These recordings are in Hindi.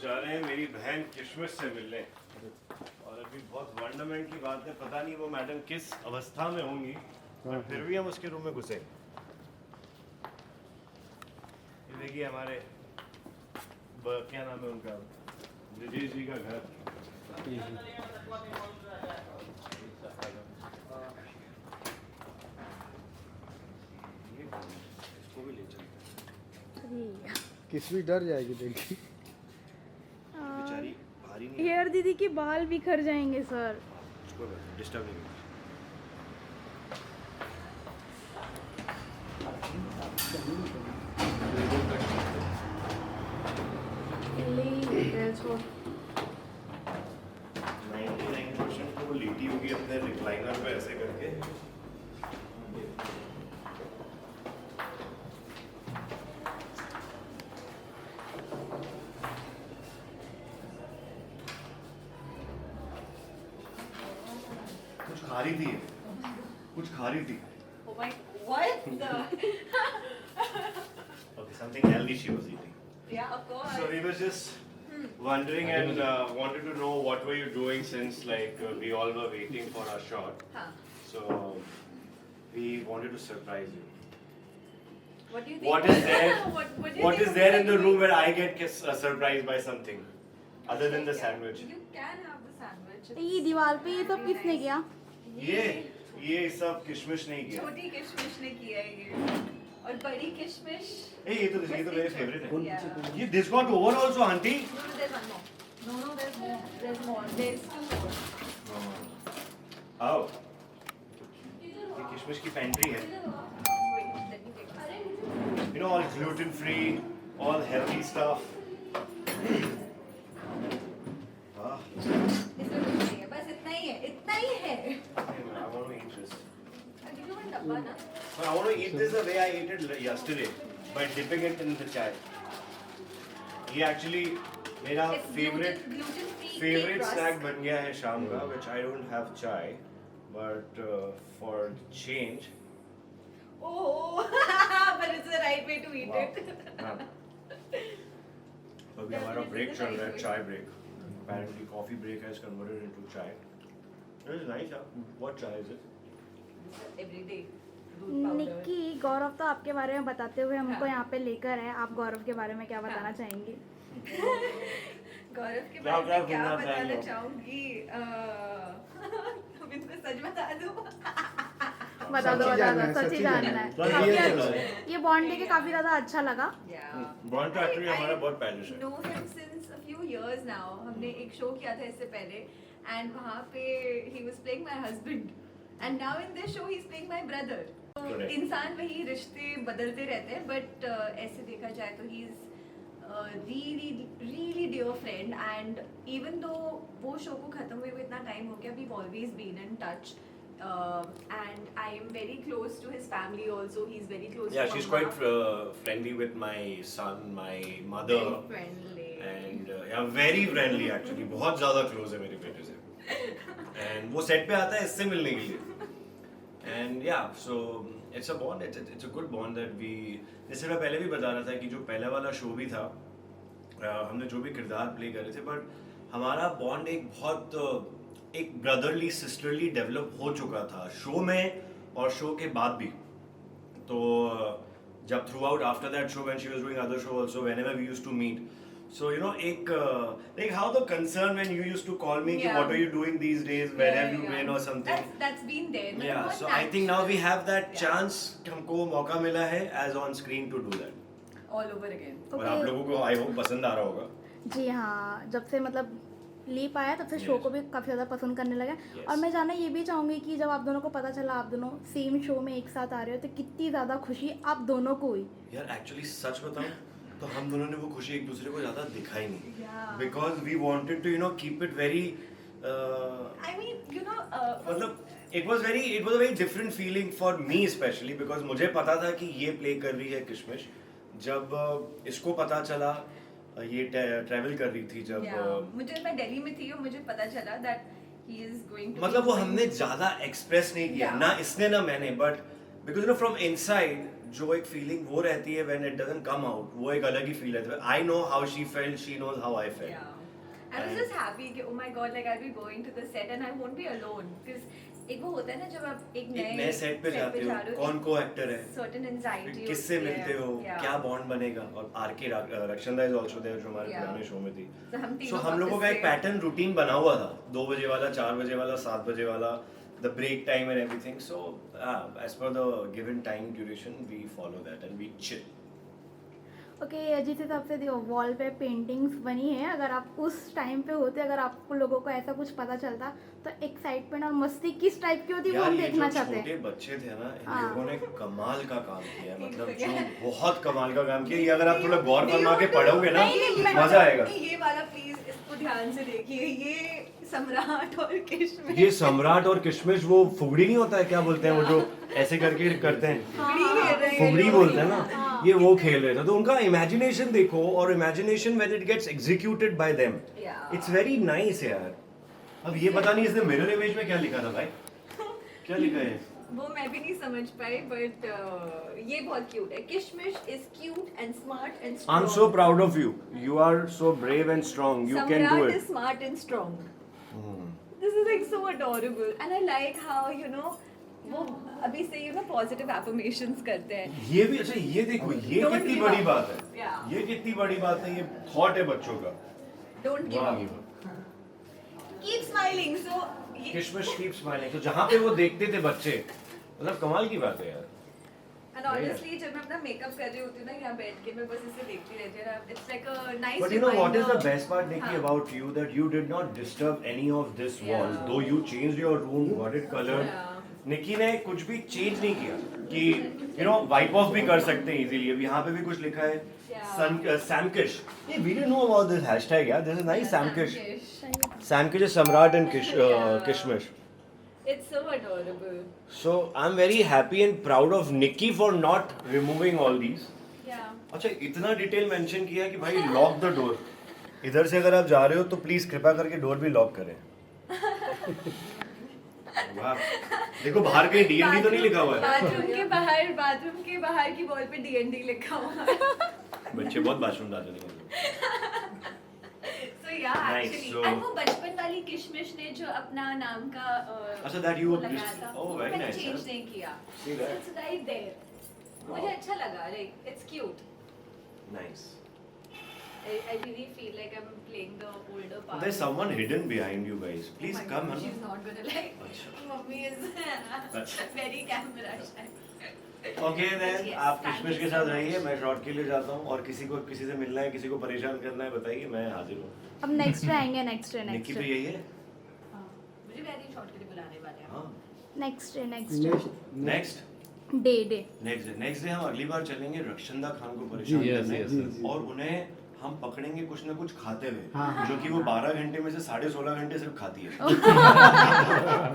जा रहे हैं मेरी बहन किशमिश से मिलने। और अभी बहुत वंडरमेंट की बात है, पता नहीं वो मैडम किस अवस्था में होंगी, पर फिर भी हम उसके रूम में घुसे। ये देखिए हमारे क्या नाम है उनका, ब्रिजेश जी का घर। इसको भी ले चलते। किसमें डर जाएगी देखी। बेचारी भारी नहीं है, हेयर दीदी के बाल बिखर जाएंगे सर। उसको डिस्टर्ब नहीं करना। छोड़ 99% तो वो लेटी होगी अपने रिक्लाइनर पे ऐसे करके। कुछ खा रही थी, कुछ खा रही थी। Oh my, what the? Okay, something healthy she was eating. Yeah, of course. So we were just wondering and wanted to know what were you doing since we all were waiting for our shot. Huh. So we wanted to surprise you. What do you think? What is there? What do you What think is there in the was room like? where I get surprised by something other than the Yeah, sandwich? You can have the sandwich. ये दीवार पे ये सब किसने किया? ये सब किशमिश नहीं किया। छोटी किशमिश ने किया है ये, और बड़ी किशमिश। ये तो मेरे फेवरेट है। Yeah. ये this got over also auntie? No, no, there's one more. No, there's more. There's more. There's two more. आओ। ये किशमिश की पेंट्री है। Wait, let me take this. You know, all gluten free, all healthy stuff. Ah, इसमें कुछ नहीं है, बस इतना ही है, इतना ही है। I want to eat this. I'll give you one डब्बा ना। But I want to eat this the way I ate it yesterday, by dipping it in the chai. ये actually मेरा It's favorite gluten-free favorite cake snack rusk. बन गया है शाम का, which I don't have chai, but for change. Oh, but it's the right way to eat Wow. it. हाँ. तो अभी हमारा break चल रहा है, chai break. Apparently coffee break has converted into chai. It is nice, huh? What chai is it? Every day. दूध powder. निक्की, गौरव तो आपके बारे में बताते हुए हमको हाँ। यहाँ पे लेकर है। आप गौरव के बारे में क्या बताना चाहेंगे? गौरव के क्या बारे में क्या सुनना बताना चाहेंगे? चाहूंगी? अब इनको सच बता दूं? बता दो, सच ही जानना है। सच ही काफी जानना अच्छा- है। ये बॉन्ड के काफी ज्यादा अच्छा लगा। Yeah. Bond तो actually हमारा बहुत पहले से। know him since a few years now. हमने एक शो किया था इससे पहले, and वहाँ पे he was playing my husband, and now in this show he's playing my brother. तो Correct. इंसान वही रिश्ते बदलते रहते हैं, but ऐसे देखा जाए तो he is really dear friend, and even though वो शो को खत्म हुए हुए इतना टाइम हो गया, we've always been in touch. And I am very close to his family also. He's very close Yeah, to she's Amma. quite friendly with my son, my mother, Very friendly. and yeah, very friendly actually. बहुत ज़्यादा close है मेरे बेटे से। And वो set पे आता है इससे मिलने के लिए। And yeah, so it's a bond. It's a good bond that we. जैसे मैं पहले भी बता रहा था कि जो पहला वाला शो भी था, हमने जो भी किरदार प्ले करे थे, but हमारा बॉन्ड एक बहुत एक ब्रदरली सिस्टरली डेवलप हो चुका था शो में और शो के बाद भी। तो जब throughout after that show when she was doing other show also whenever we used to meet, so you know एक like how the concern when you used to call me कि Yeah. What are you doing these days, where have you been और something. That's been there. But Yeah, not so I think now we have that Yeah. chance, हमको मौका मिला है as on screen to do that. all over again. और आप लोगों को आई होप पसंद आ रहा होगा। जी हाँ, जब से मतलब लीप आया तब से शो Yes. को भी काफ़ी ज़्यादा पसंद करने लगा। Yes. और मैं जानना ये भी चाहूँगी कि जब आप दोनों को पता चला आप दोनों सेम शो में एक साथ आ रहे हो तो कितनी ज़्यादा खुशी आप दोनों को हुई? यार एक्चुअली सच बताऊं तो हम दोनों ने वो खुशी एक दूसरे को ज़्यादा दिखाई नहीं, Yeah. Because we wanted to keep it very I mean, मतलब it was a very different feeling for me specially, because मुझे पता था कि ये प्ले कर रही है किशमिश। जब इसको पता चला ये ट्रैवल कर रही थी जब मुझे मैं दिल्ली में थी और मुझे पता चला that he is going to मतलब वो हमने ज़्यादा एक्सप्रेस नहीं किया, Yeah. ना इसने ना मैंने, बट बिकॉज फ्रॉम इनसाइड जो एक फीलिंग वो रहती है when it doesn't come out, वो एक अलग ही फील है. I know how she felt, she knows how I felt. Yeah. I was just happy कि oh my god, like I'll be going to the set and I won't be alone because एक वो होता है ना जब आप एक नए सेट पे जाते हो, कौन को एक्टर है, certain anxiety किससे होती है, मिलते हो, yeah. क्या बॉन्ड बनेगा. और RK Rakshanda is also there जो हमारे Yeah. पुराने शो में थी. So हम सो तीनों हम लोगों का एक office से- पैटर्न रूटीन बना हुआ था, 2 बजे वाला, 4 बजे वाला, 7 बजे वाला, the break time and everything. So as per the given time duration we follow that and we chill. Okay जिस हिसाब से वॉल पे पेंटिंग्स बनी है, अगर आप उस टाइम पे होते, अगर आपको लोगों को ऐसा कुछ पता चलता तो एक्साइटमेंट और मस्ती किस टाइप की होती वो यार हम ये देखना जो चाहते छोटे हैं. बच्चे थे ना, इन हाँ. लोगों ने कमाल का काम किया है. मतलब जो बहुत कमाल का काम किया. ये अगर आप थोड़ा गौर फरमा के पढ़ोगे ना, मजा आएगा. ये वाला प्लीज इसको ध्यान से देखिए, ये सम्राट और किशमिश. ये सम्राट और किशमिश, वो फुगड़ी नहीं होता है, क्या बोलते हैं वो जो ऐसे करके करते हैं, फुगड़ी खेल रहे हैं फुगड़ी लोग. बोलते हैं ना, ये वो खेल रहे थे. तो उनका इमेजिनेशन देखो, और imagination when it gets executed by them, Yeah. It's very nice यार. अब ये पता नहीं इसने मिरर इमेज में क्या लिखा था भाई, क्या लिखा है. वो मैं भी नहीं समझ पाई बट ये बहुत क्यूट है. Kishmish is cute and smart and I am so proud of you. You are so brave and strong. You can do Samrat it. is smart and strong. This is like so adorable and I like how you know वो अभी से you know positive affirmations करते हैं. ये भी अच्छा, ये देखो, ये Don't कितनी give बड़ी up. बात है. Yeah. ये कितनी बड़ी बात है. ये थॉट है बच्चों का. Don't give वाह. up. Keep smiling. So ये किशमिश कीप स्माइलिंग. तो जहाँ पे वो देखते थे बच्चे, मतलब कमाल की बात है यार. and honestly जब मैं अपना मेकअप कर रही होती हूँ ना यहाँ बैठ के, मैं बस इसे देखती रहती हूँ. It's like a nice But you know what is the reminder. best part, Nikki, हाँ. about you, that you did not disturb any of this Yeah. walls. Though you changed your room, got it colored. Yeah. निकी ने कुछ भी चेंज नहीं किया कि यू नो वाइप ऑफ भी कर सकते हैं इजीली. अब यहाँ पे भी कुछ लिखा है सैमकिश. ये we didn't know about this hashtag यार. This is nice. Samkish. Samkish is Samrat and Kishmish. It's so adorable. So I'm very happy and proud of Nikki for not removing all these. Yeah. अच्छा, इतना डिटेल मेंशन किया कि भाई लॉक द डोर. इधर से अगर आप जा रहे हो तो प्लीज कृपया करके डोर भी लॉक करें. वाह, देखो बाहर कहीं D&D तो नहीं लिखा हुआ है. बाथरूम के बाहर की वॉल पे D&D लिखा हुआ है. बच्चे बहुत बाथरूम जाते हैं. So yeah, Nice, actually, so- and वो बचपन वाली किशमिश ने जो अपना नाम का अच्छा, that you वो लगाया था, oh वो very मैंने nice. Change huh? नहीं किया. See that? It's right there. मुझे Wow. अच्छा लगा, like it's cute. Nice. I really feel like I'm playing the older part. There's someone hidden behind you guys. Please Oh my come. God, Hannah. she's not gonna like. अच्छा. Mummy is अच्छा. very camera shy. Okay then, Yes, आप thank किशमिश you के so साथ much. रहिए. मैं शॉट के लिए जाता हूँ, और किसी को किसी से मिलना है, किसी को परेशान करना है, बताइए, मैं हाजिर हूँ. अब नेक्स्ट आएंगे. नेक्स्ट निक्की तो यही है. हाँ, मुझे वैसे शॉर्ट के लिए बुलाने वाले हैं. हाँ. Next next day next day हम अगली बार चलेंगे रक्षंदा खान को जी, परेशान yes, करने. yes, yes. और उन्हें हम पकड़ेंगे कुछ ना कुछ खाते हुए, हाँ, हाँ. जो कि वो 12 घंटे में से 16.5 घंटे सिर्फ खाती है.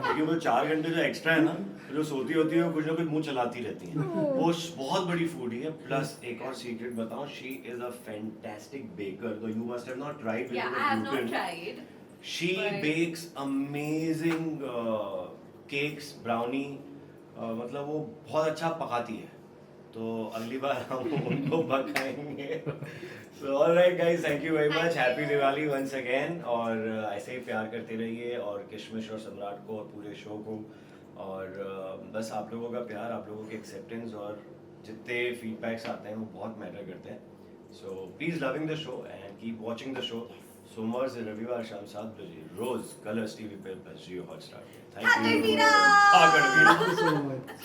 क्योंकि वो 4 घंटे जो एक्स्ट्रा है ना, जो सोती होती है वो कुछ ना कुछ मुंह चलाती रहती है. वो बहुत बड़ी फूडी है. प्लस एक और सीक्रेट बताऊं, she is a fantastic baker. तो you must have not tried. Yeah, I have not tried. She But- bakes amazing cakes, brownie. मतलब वो बहुत अच्छा पकाती है. तो अगली बार हम उनको पकाएंगे. So alright guys, thank you very much. Happy Diwali once again. और ऐसे ही प्यार करते रहिए, और किशमिश और सम्राट को और पूरे शो को. और बस आप लोगों का प्यार, आप लोगों की एक्सेप्टेंस और जितने फीडबैक्स आते हैं वो बहुत मैटर करते हैं. So please loving the show and keep watching the show. सोमवार से रविवार शाम 7 बजे रोज कलर्स टीवी पे, बस जियो हॉटस्टार पे. Thank Happy you. Veera! Happy Veera. Thank you so much.